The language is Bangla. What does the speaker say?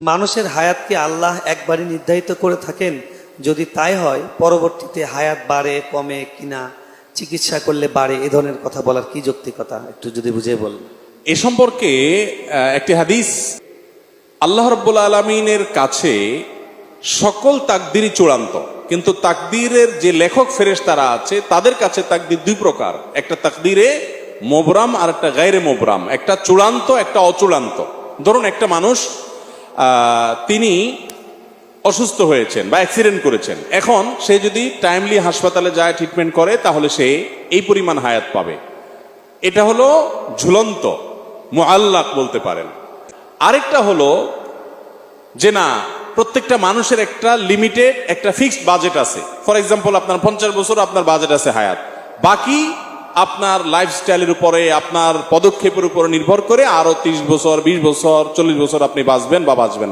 মানুষের হায়াত কি আল্লাহ একবারই নির্ধারিত করে থাকেন? যদি তাই হয়, পরবর্তীতে হায়াত বাড়ে কমে কিনা, চিকিৎসা করলে বাড়ে, এ ধরনের কথা বলার কি যৌক্তিকতা, একটু যদি বুঝিয়ে বলেন। এ সম্পর্কে একটি হাদিস, আল্লাহ রাব্বুল আলামিনের কাছে সকল তাকদিরই চূড়ান্ত, কিন্তু তাকদিরের যে লেখক ফেরেশতারা আছে তাদের কাছে তাকদির দুই প্রকার, একটা তাকদিরে মোবরাম আর একটা গায়রে মোবরাম, একটা চূড়ান্ত একটা অচূড়ান্ত। ধরুন একটা মানুষ তিনি অসুস্থ হয়েছেন বা অ্যাক্সিডেন্ট করেছেন, এখন সে যদি টাইমলি হাসপাতালে যায় ট্রিটমেন্ট করে তাহলে সে এই পরিমাণ হায়াত পাবে, এটা হলো ঝুলন্ত মুআল্লাক বলতে পারেন। আরেকটা হলো যে না, প্রত্যেকটা মানুষের একটা লিমিটেড একটা ফিক্সড বাজেট আছে। ফর এক্সাম্পল আপনার 50 বছর আপনার বাজেট আছে হায়াত, বাকি আপনার লাইফস্টাইলের উপরে আপনার পদক্ষেপের উপরে নির্ভর করে আরো 30 বছর 20 বছর 40 বছর আপনি বাঁচবেন বা বাঁচবেন।